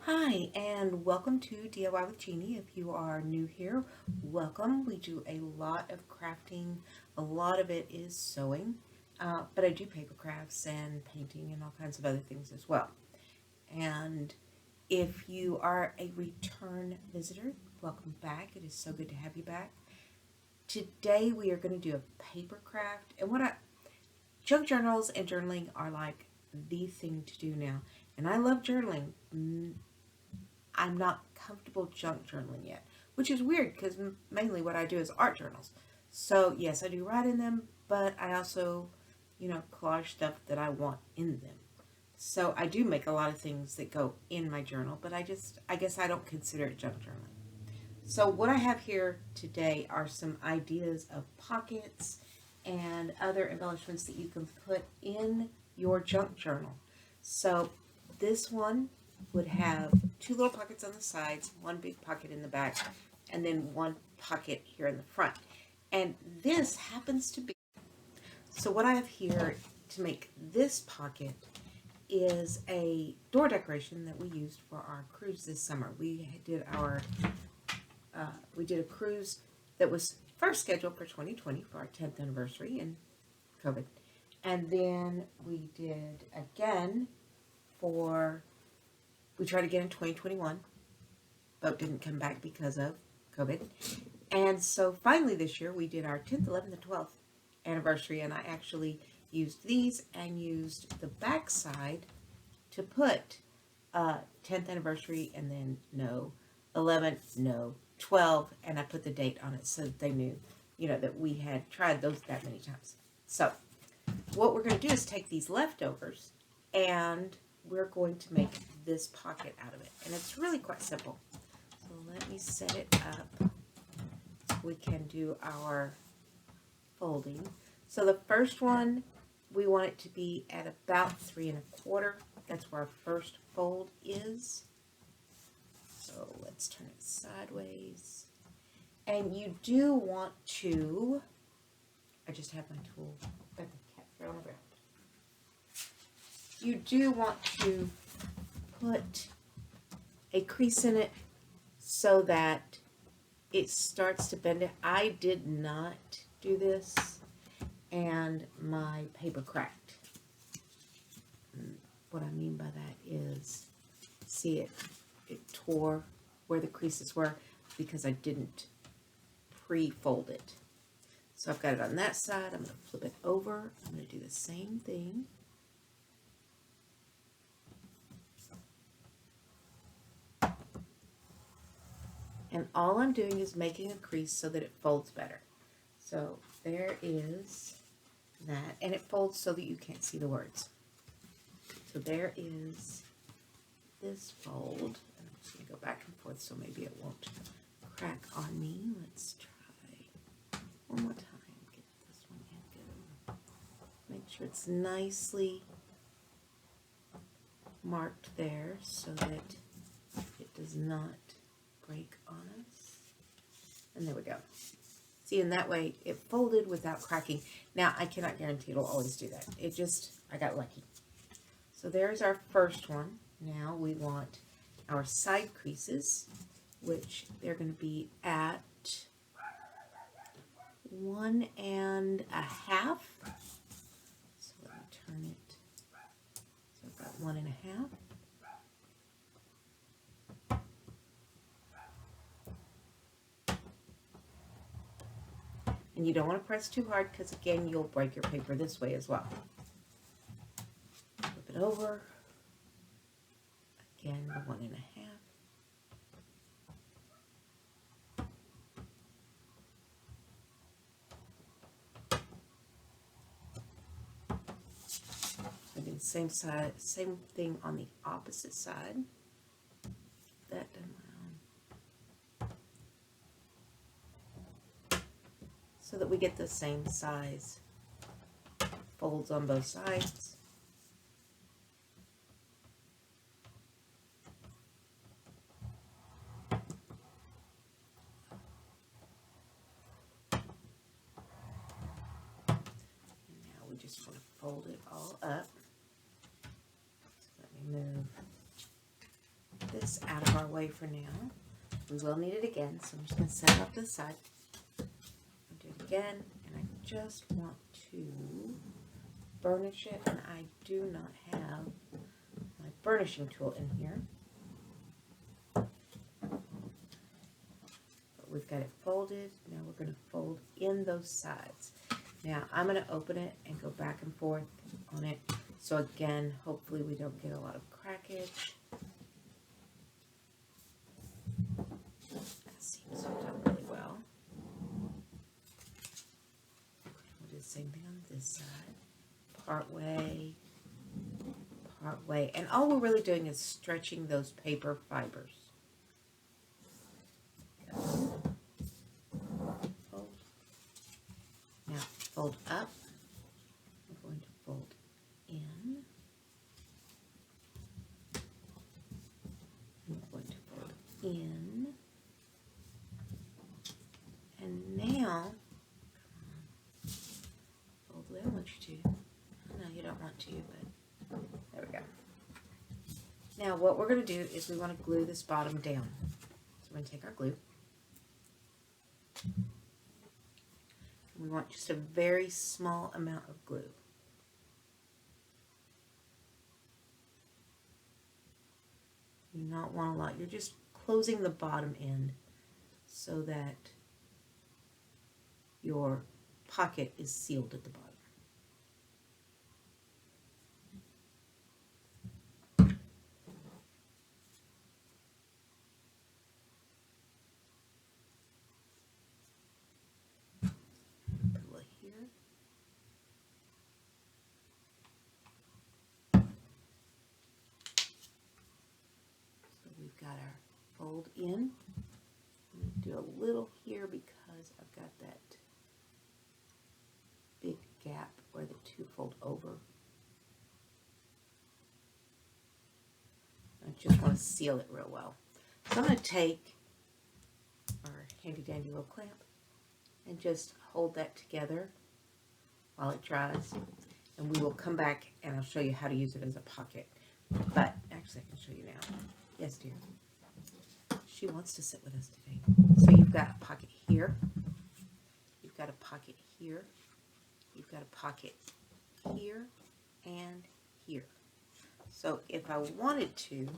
Hi, and welcome to DIY with Jeannie. If you are new here, welcome. We do a lot of crafting. A lot of it is sewing, but I do paper crafts and painting and all kinds of other things as well. And if you are a return visitor, welcome back. It is so good to have you back. Today we are going to do a paper craft, and junk journals and journaling are like the thing to do now. And I love journaling. I'm not comfortable junk journaling yet, which is weird because mainly what I do is art journals. So yes, I do write in them, but I also, collage stuff that I want in them. So I do make a lot of things that go in my journal, but I guess I don't consider it junk journaling. So what I have here today are some ideas of pockets and other embellishments that you can put in your junk journal. So this one would have two little pockets on the sides, one big pocket in the back, and then one pocket here in the front. And this happens to be, so what I have here to make this pocket is a door decoration that we used for our cruise this summer. We did a cruise that was first scheduled for 2020 for our 10th anniversary in COVID. And then we did again we tried again in 2021. Boat didn't come back because of COVID. And so finally this year we did our 10th, 11th, and 12th anniversary, and I actually used these and used the back side to put 10th anniversary and then no, 11th, no, 12, and I put the date on it so that they knew, that we had tried those that many times. So what we're going to do is take these leftovers and we're going to make this pocket out of it. And it's really quite simple. So let me set it up. We can do our folding. So the first one, we want it to be at about 3 1/4. That's where our first fold is. So let's turn it sideways. And you do want to, I just have my tool, got the cat thrown around. You do want to put a crease in it so that it starts to bend it. I did not do this and my paper cracked. What I mean by that is, see it tore where the creases were because I didn't pre-fold it. So I've got it on that side. I'm going to flip it over. I'm going to do the same thing. And all I'm doing is making a crease so that it folds better. So there is that, and it folds so that you can't see the words. So there is this fold, and I'm just going to go back and forth so maybe it won't crack on me. Let's try one more time. Get this one in, make sure it's nicely marked there so that it does not break on us. And there we go. See, in that way it folded without cracking. Now I cannot guarantee it'll always do that. I got lucky. So there's our first one. Now we want our side creases, which they're going to be at 1 1/2. So let me turn it. So I've got 1 1/2. And you don't want to press too hard because, again, you'll break your paper this way as well. Flip it over. Again, the 1 1/2. Again, same thing on the opposite side. That done my own. So that we get the same size folds on both sides. And now we just want to fold it all up. So let me move this this out of our way for now. We will need it again, so I'm just going to set it off to the side. I'll do it again, and I just want to burnish it, and I do not have my burnishing tool in here. But we've got it folded. Now we're going to fold in those sides. Now I'm going to open it and go back and forth on it. So again, hopefully we don't get a lot of crackage. That seems to have done really well. We'll do the same thing on this side. Part way, and all we're really doing is stretching those paper fibers. Fold. Now fold up. We're going to fold in. We're going to fold in. And now, fold the way I want you to. No, you don't want to, but there we go. Now what we're going to do is we want to glue this bottom down. So we're going to take our glue. We want just a very small amount of glue. You do not want a lot. You're just closing the bottom end so that your pocket is sealed at the bottom. Got our fold in. I'm going to do a little here because I've got that big gap where the two fold over. I just want to seal it real well. So I'm going to take our handy dandy little clamp and just hold that together while it dries. And we will come back and I'll show you how to use it as a pocket. But actually I can show you now. Yes, dear. She wants to sit with us today. So you've got a pocket here. You've got a pocket here. You've got a pocket here and here. So if I wanted to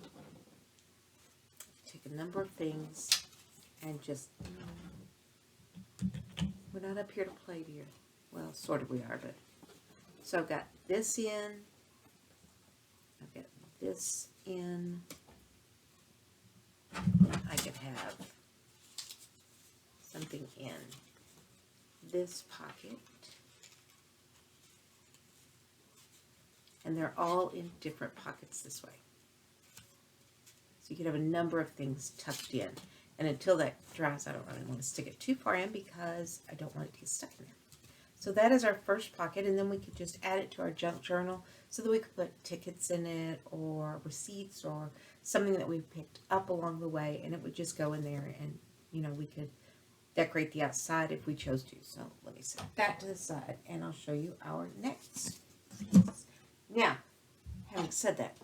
take a number of things and just, we're not up here to play, dear. Well, sort of we are, but. So I've got this in. I've got this in. I could have something in this pocket, and they're all in different pockets this way. So you could have a number of things tucked in, and until that dries, I don't really want to stick it too far in because I don't want it to get stuck in there. So that is our first pocket, and then we could just add it to our junk journal so that we could put tickets in it or receipts or something that we picked up along the way, and it would just go in there, and you know, we could decorate the outside if we chose to. So let me set that to the side and I'll show you our next piece. Now, having said that,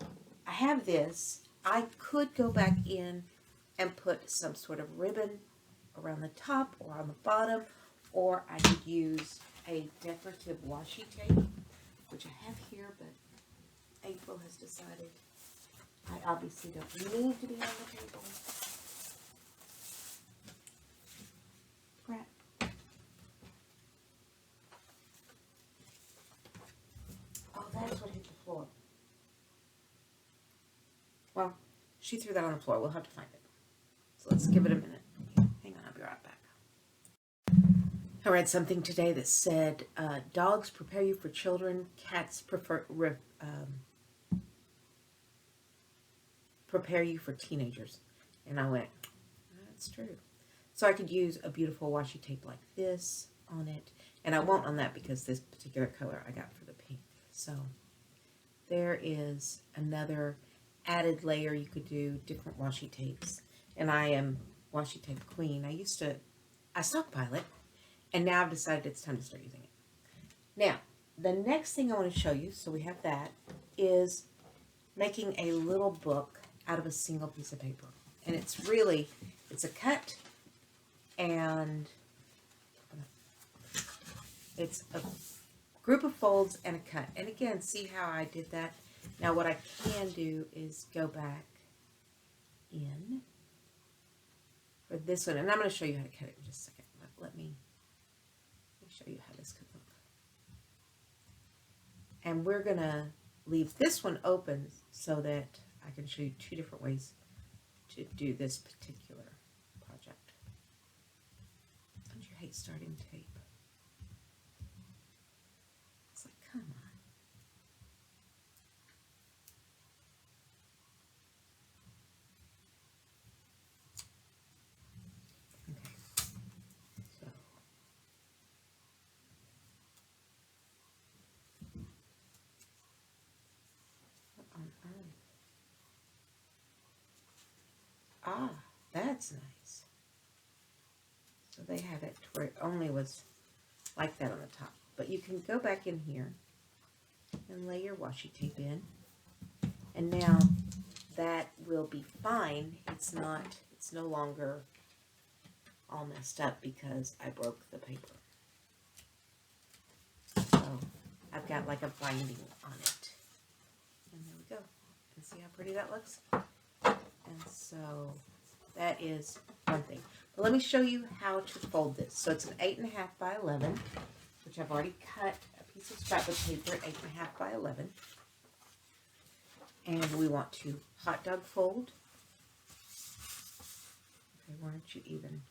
I have this. I could go back in and put some sort of ribbon around the top or on the bottom, or I could use a decorative washi tape, which I have here, but April has decided I obviously don't need to be on the table. Crap. Oh, that's what hit the floor. Well, she threw that on the floor. We'll have to find it. So let's give it a minute. Hang on, I'll be right back. I read something today that said, dogs prepare you for children, cats prepare you for teenagers. And I went, that's true. So I could use a beautiful washi tape like this on it. And I won't on that because this particular color I got for the pink. So there is another added layer you could do, different washi tapes. And I am washi tape queen. I stockpile it. And now I've decided it's time to start using it. Now, the next thing I want to show you, so we have that, is making a little book out of a single piece of paper. And it's really, it's a cut, and it's a group of folds and a cut. And again, see how I did that? Now what I can do is go back in for this one, and I'm going to show you how to cut it in just a second. But let me show you how this could look. And we're going to leave this one open so that I can show you two different ways to do this particular project. Don't you hate starting tape? It's like, come on. Okay. So. What on earth? Ah, that's nice. So they have it to where it only was like that on the top. But you can go back in here and lay your washi tape in. And now that will be fine. It's no longer all messed up because I broke the paper. So I've got like a binding on it. And there we go. And see how pretty that looks? And so that is one thing. But let me show you how to fold this. So it's an 8.5 by 11, which I've already cut a piece of scrapbook paper at 8.5 by 11. And we want to hot dog fold. Okay, why don't you even...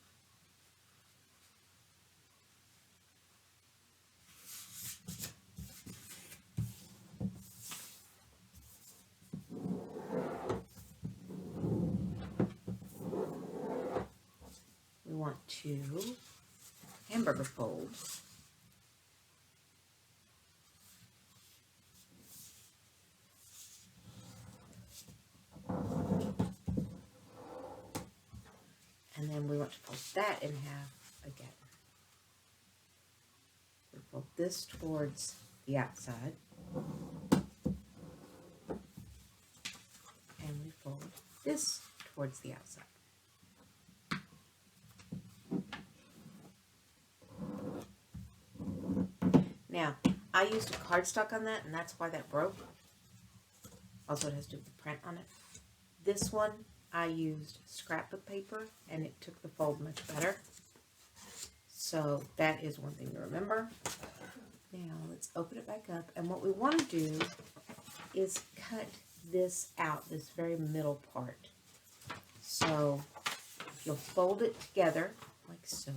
We want to hamburger fold. And then we want to fold that in half again. We fold this towards the outside. And we fold this towards the outside. Now, I used a cardstock on that, and that's why that broke. Also, it has to do with the print on it. This one, I used scrapbook paper, and it took the fold much better. So that is one thing to remember. Now, let's open it back up. And what we want to do is cut this out, this very middle part. So you'll fold it together, like so.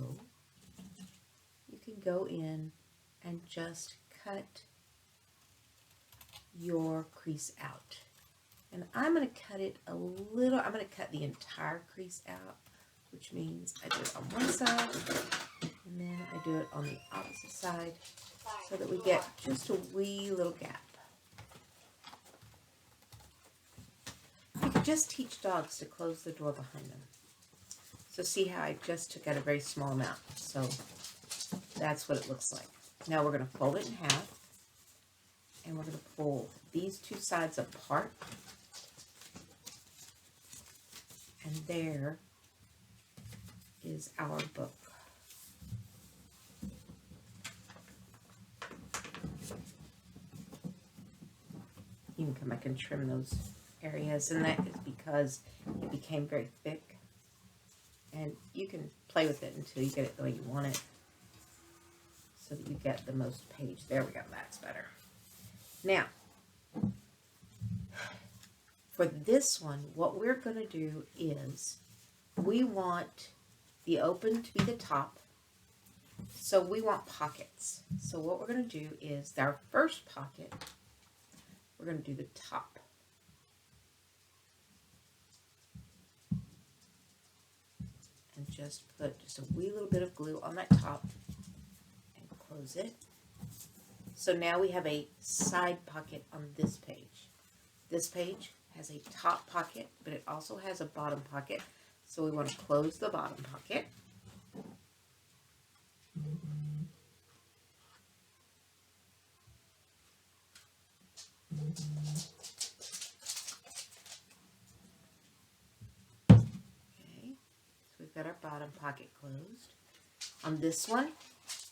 You can go in and just cut your crease out. And I'm going to cut it a little, I'm going to cut the entire crease out, which means I do it on one side, and then I do it on the opposite side, so that we get just a wee little gap. You could just teach dogs to close the door behind them. So see how I just took out a very small amount. So that's what it looks like. Now we're going to fold it in half, and we're going to pull these two sides apart. And there is our book. You can come back and trim those areas, and that is because it became very thick. And you can play with it until you get it the way you want it, so that you get the most page. There we go, that's better. Now, for this one, what we're going to do is we want the open to be the top, so we want pockets. So what we're going to do is our first pocket, we're going to do the top. And just put just a wee little bit of glue on that top and close it. So now we have a side pocket on this page. This page has a top pocket, but it also has a bottom pocket. So we want to close the bottom pocket. we've got our bottom pocket closed. On this one,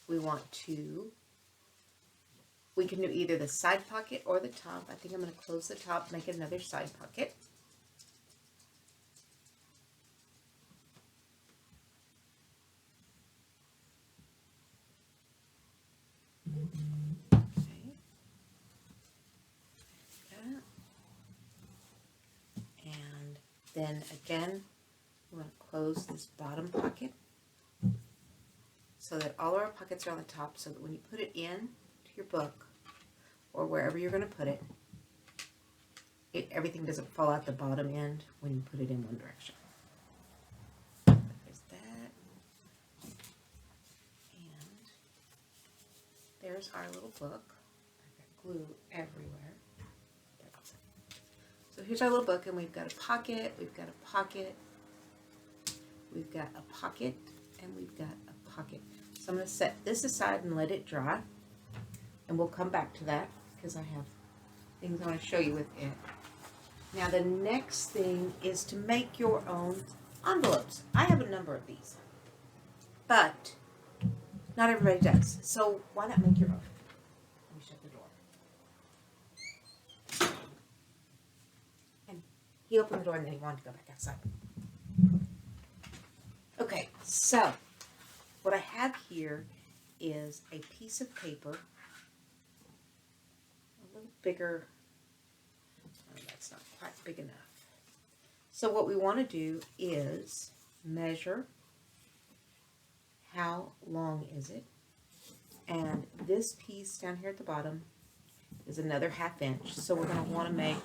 we can do either the side pocket or the top. I think I'm going to close the top, make it another side pocket. Okay. And then again, we're going to close this bottom pocket so that all our pockets are on the top, so that when you put it in to your book or wherever you're going to put it, everything doesn't fall out the bottom end when you put it in one direction. There's that. And there's our little book. I've got glue everywhere. So here's our little book, and we've got a pocket, we've got a pocket, we've got a pocket, and we've got a pocket. So I'm going to set this aside and let it dry, and we'll come back to that because I have things I want to show you with it. Now the next thing is to make your own envelopes. I have a number of these, but not everybody does. So why not make your own? Let me shut the door. And he opened the door and then he wanted to go back outside. Okay, so what I have here is a piece of paper, a little bigger. Oh, that's not quite big enough. So what we want to do is measure how long is it, and this piece down here at the bottom is another 1/2 inch. So we're going to want to make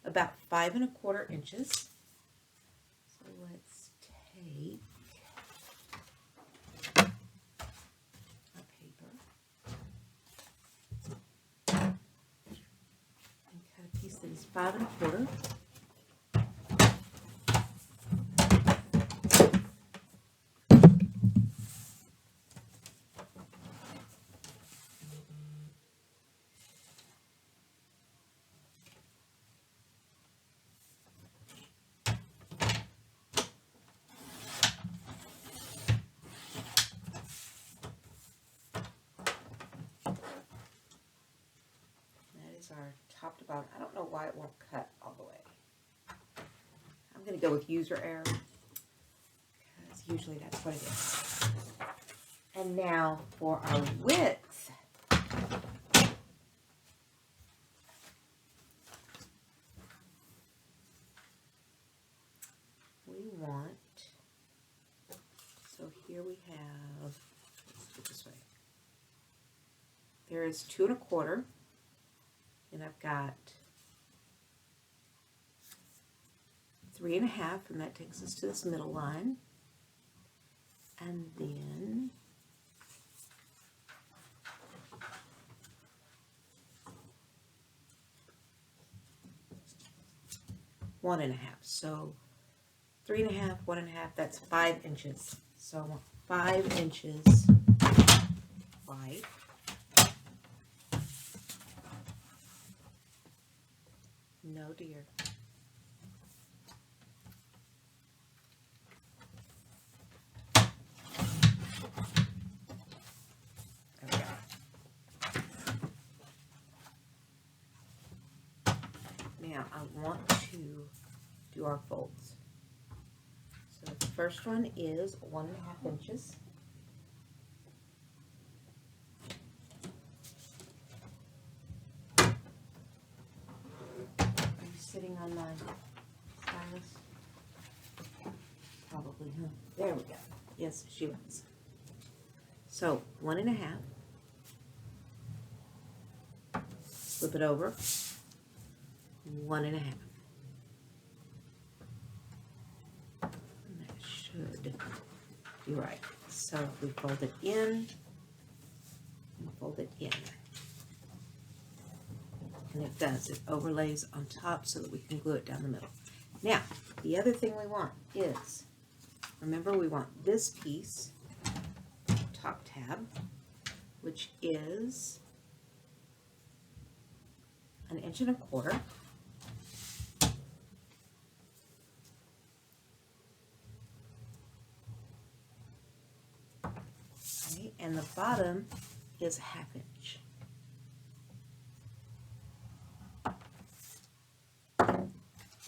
about 5 1/4 inches. So let's take our paper and cut a piece that is 5 1/4. Our top to bottom. I don't know why it won't cut all the way. I'm going to go with user error because usually that's what it is. And now for our width. We want, so here we have, let's do it this way. There is 2 1/4. And I've got 3 1/2, and that takes us to this middle line. And then one and a half. So 3 1/2, 1 1/2, that's 5 inches. So I want 5 inches wide. No, dear. There we go. Now I want to do our folds. So the first one is 1 1/2 inches. Sitting on my stylus? Probably, huh? There we go. Yes, she was. So 1 1/2. Flip it over. 1 1/2. And that should be right. So if we fold it in and fold it in. And it does. It overlays on top so that we can glue it down the middle. Now, the other thing we want is, remember we want this piece, top tab, which is 1 1/4 inches. and the bottom is 1/2 inch.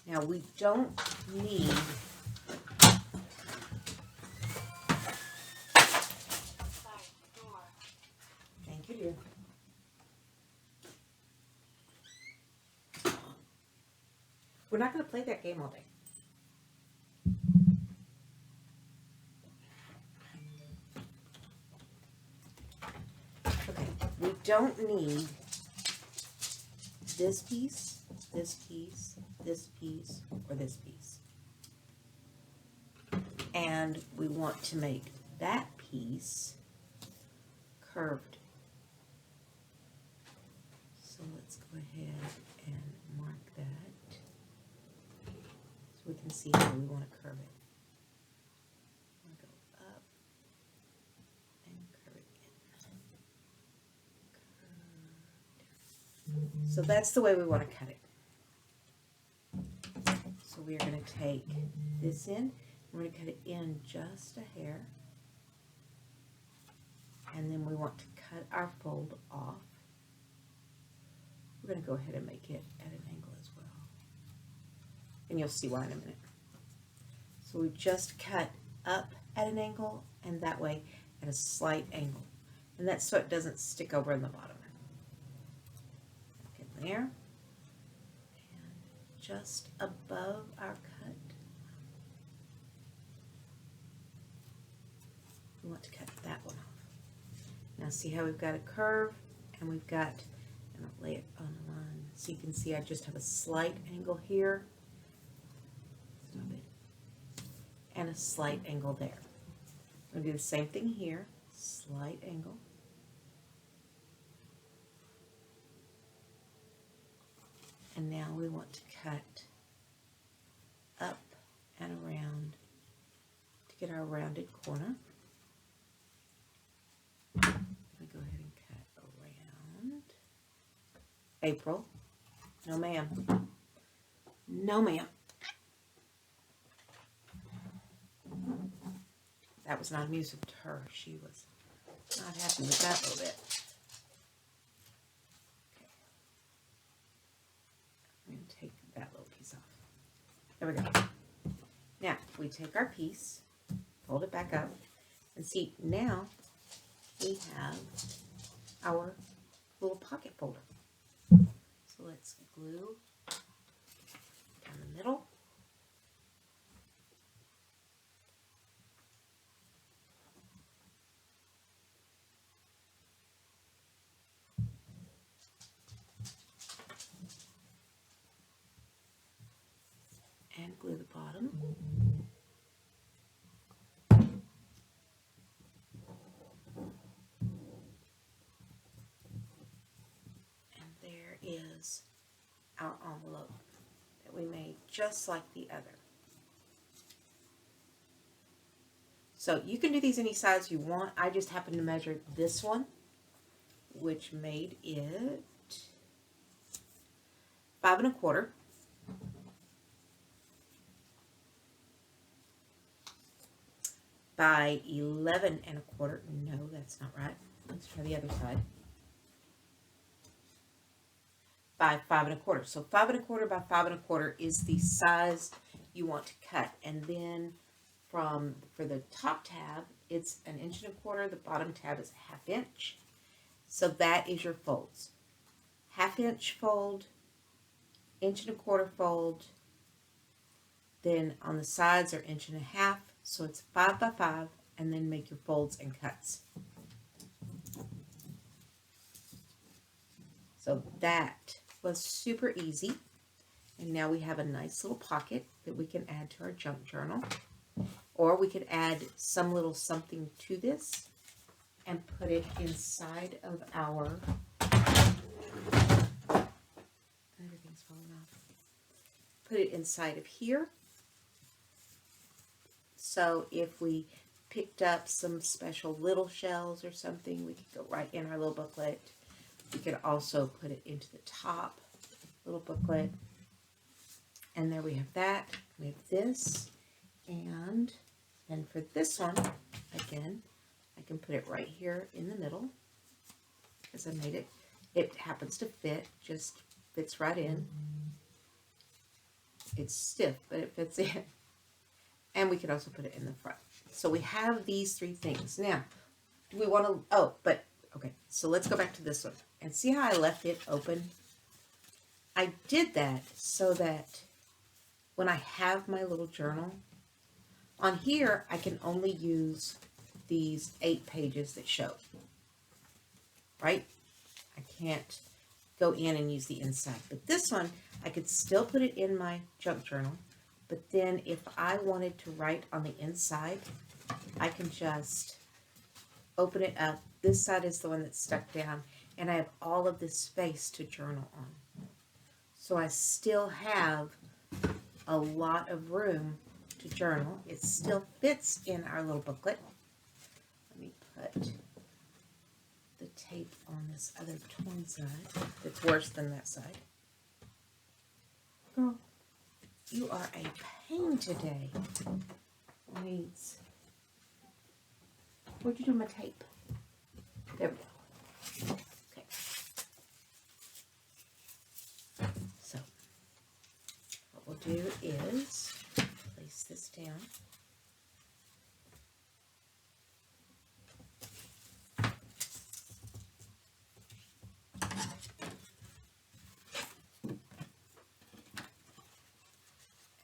Now we don't need thank you, dear. We're not going to play that game all day. Okay, we don't need this piece, this piece, this piece, or this piece. And we want to make that piece curved. So let's go ahead and mark that so we can see how we want to curve it. I'm going to go up and curve it in. So that's the way we want to cut it. So we are going to take this in. We're going to cut it in just a hair. And then we want to cut our fold off. We're going to go ahead and make it at an angle as well. And you'll see why in a minute. So we just cut up at an angle and that way at a slight angle. And that's so it doesn't stick over in the bottom. Get there. And just above our cut, we want to cut that one off. Now see how we've got a curve and we've got, and I'll lay it on the line so you can see I just have a slight angle here. Stop it. And a slight angle there. I'm going to do the same thing here, slight angle. And now we want to cut up and around to get our rounded corner. I'm going to go ahead and cut around. April. No, ma'am. No, ma'am. That was not amusing to her. She was not happy with that little bit. Okay. I'm going to take that little piece off. There we go. Now, we take our piece, fold it back up, and see, now we have our little pocket folder. So let's glue down the middle. And glue the bottom. And there is our envelope that we made just like the other. So you can do these any size you want. I just happen to measure this one, which made it 5 1/4 by 11 1/4. No, that's not right. Let's try the other side. By 5 1/4. So 5 1/4 by 5 1/4 is the size you want to cut. And then for the top tab, it's 1 1/4 inches. The bottom tab is 1/2 inch. So that is your folds. 1/2 inch fold, 1 1/4 inch fold. Then on the sides are 1 1/2 inches. So it's 5 by 5, and then make your folds and cuts. So that was super easy. And now we have a nice little pocket that we can add to our junk journal. Or we could add some little something to this and put it inside of our, everything's falling off. Put it inside of here. So if we picked up some special little shells or something, we could go right in our little booklet. We could also put it into the top little booklet. And there we have that. We have this. And then for this one, again, I can put it right here in the middle, because I made it. It happens to fit, just fits right in. It's stiff, but it fits in. And we could also put it in the front. So we have these three things. Now, do we want to, okay, so let's go back to this one. And see how I left it open? I did that so that when I have my little journal, on here I can only use these 8 pages that show, right? I can't go in and use the inside. But this one, I could still put it in my junk journal, but then if I wanted to write on the inside, I can just open it up. This side is the one that's stuck down, and I have all of this space to journal on. So I still have a lot of room to journal. It still fits in our little booklet. Let me put the tape on this other torn side that's worse than that side. Girl, you are a pain today. Wait. Where'd you do my tape? There we go. Okay. So, what we'll do is place this down.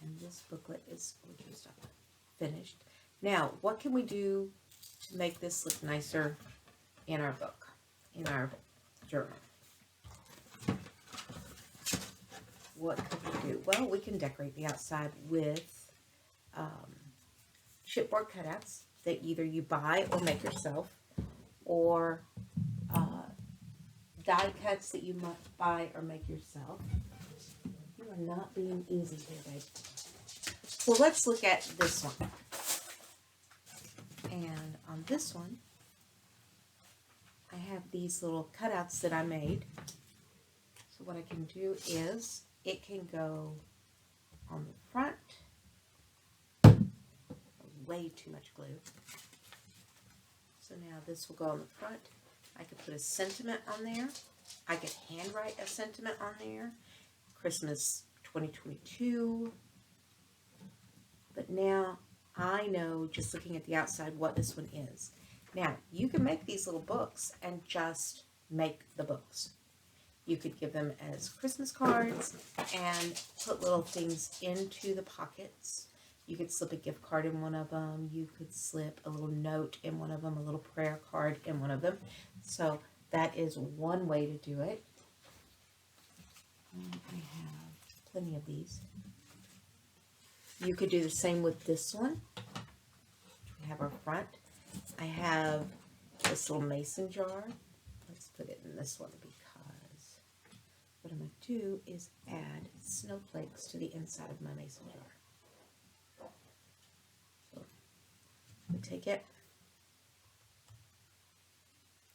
And this booklet is finished. Now, what can we do to make this look nicer in our book, in our journal? What could we do? Well, we can decorate the outside with chipboard cutouts that either you buy or make yourself, or die cuts that you must buy or make yourself. You are not being easy here, babe. Well, let's look at this one. And on this one, I have these little cutouts that I made. So what I can do is, it can go on the front. Way too much glue. So now this will go on the front. I could put a sentiment on there. I could handwrite a sentiment on there. Christmas 2022. But now I know, just looking at the outside, what this one is. Now, you can make these little books and just make the books. You could give them as Christmas cards and put little things into the pockets. You could slip a gift card in one of them. You could slip a little note in one of them, a little prayer card in one of them. So that is one way to do it. And I have plenty of these. You could do the same with this one. We have our front. I have this little mason jar. Let's put it in this one because what I'm going to do is add snowflakes to the inside of my mason jar. So we take it.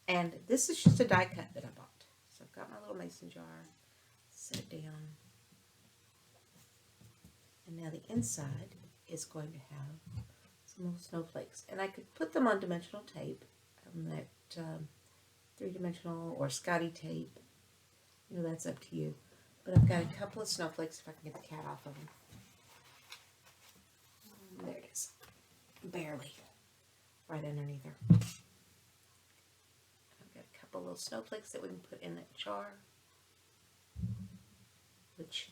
And this is just a die cut that I bought. So I've got my little mason jar. Set it down. And now the inside is going to have some little snowflakes. And I could put them on dimensional tape, on that 3-dimensional or Scotty tape. You know, that's up to you. But I've got a couple of snowflakes if I can get the cat off of them. There it is. Barely. Right underneath her. I've got a couple little snowflakes that we can put in that jar, which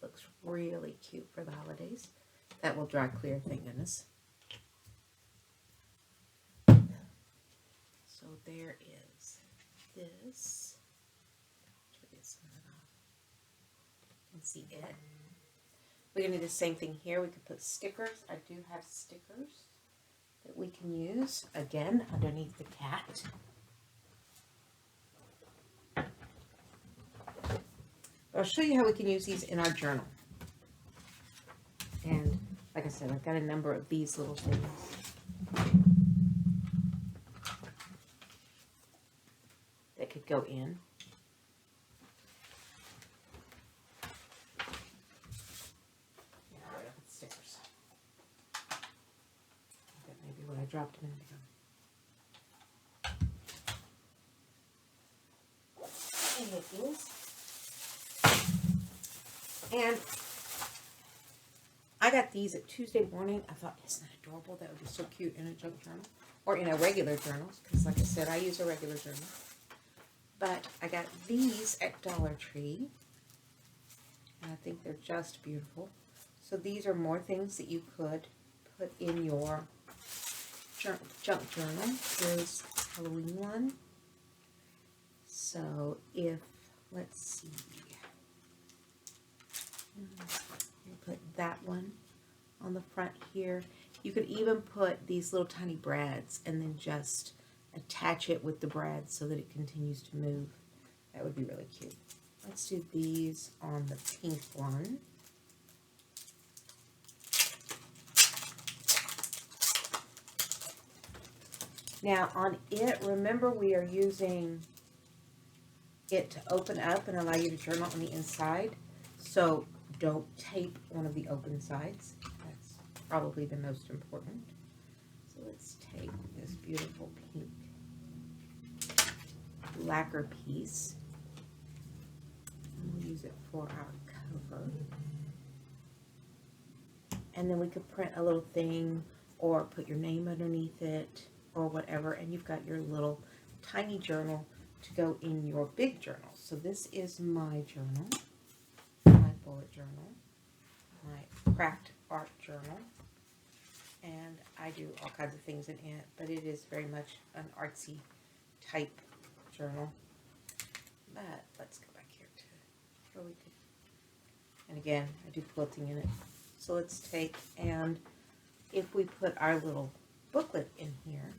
looks really cute for the holidays. That will dry clear, thank goodness. So there is this. You can see it. We're going to do the same thing here. We could put stickers. I do have stickers that we can use, again, underneath the cat. I'll show you how we can use these in our journal. And like I said, I've got a number of these little things that could go in. Yeah, stickers. That may be what I dropped a minute ago. takings. And I got these at Tuesday morning. I thought, isn't that adorable? That would be so cute in a junk journal. Or in a regular journal. Because like I said, I use a regular journal. But I got these at Dollar Tree. And I think they're just beautiful. So these are more things that you could put in your junk journal. Here's a Halloween one. So if, let's see, you put that one on the front here. You could even put these little tiny brads and then just attach it with the brads so that it continues to move. That would be really cute. Let's do these on the pink one. Now on it, remember we are using it to open up and allow you to journal on the inside. So don't tape one of the open sides. That's probably the most important. So let's take this beautiful pink lacquer piece. And we'll use it for our cover. And then we could print a little thing or put your name underneath it or whatever. And you've got your little tiny journal to go in your big journal. So this is my journal, my bullet journal, my craft art journal, and I do all kinds of things in it, but it is very much an artsy type journal. But let's go back here to where we could, and again, I do quilting in it. So let's take, and if we put our little booklet in here,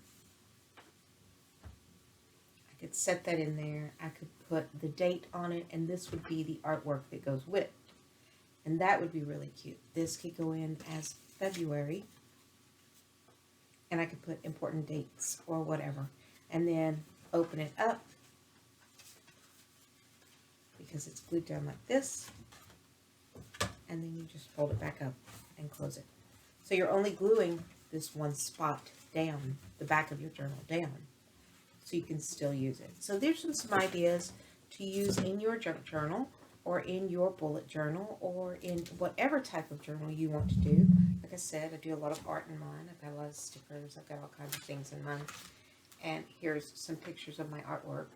I could set that in there. I could put the date on it, and this would be the artwork that goes with it. And that would be really cute. This could go in as February, and I could put important dates or whatever, and then open it up because it's glued down like this, and then you just fold it back up and close it. So you're only gluing this one spot down, the back of your journal down, so you can still use it. So there's some ideas to use in your junk journal or in your bullet journal or in whatever type of journal you want to do. Like I said, I do a lot of art in mine. I've got a lot of stickers. I've got all kinds of things in mine. And here's some pictures of my artwork,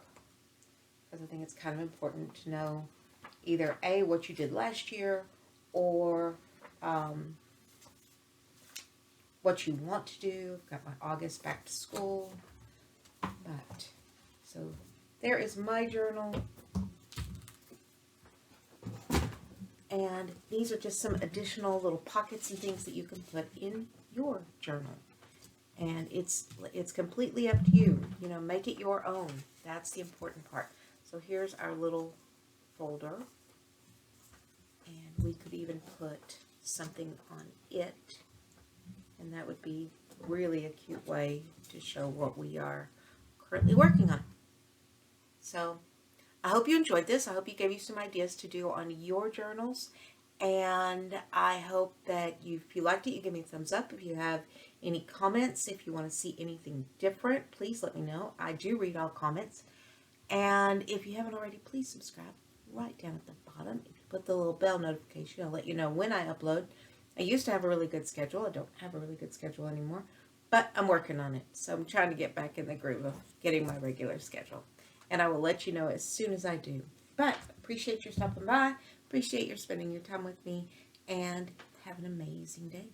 because I think it's kind of important to know either A, what you did last year, or what you want to do. I've got my August back to school. But, so there is my journal. And these are just some additional little pockets and things that you can put in your journal. And it's completely up to you. You know, make it your own. That's the important part. So here's our little folder. And we could even put something on it. And that would be really a cute way to show what we are currently working on. So I hope you enjoyed this. I hope you gave you some ideas to do on your journals. And I hope that if you liked it, you give me a thumbs up. If you have any comments, if you want to see anything different, please let me know. I do read all comments. And if you haven't already, please subscribe right down at the bottom. If you put the little bell notification, I'll let you know when I upload. I used to have a really good schedule. I don't have a really good schedule anymore, but I'm working on it. So I'm trying to get back in the groove of getting my regular schedule. And I will let you know as soon as I do. But appreciate your stopping by. Appreciate your spending your time with me. And have an amazing day.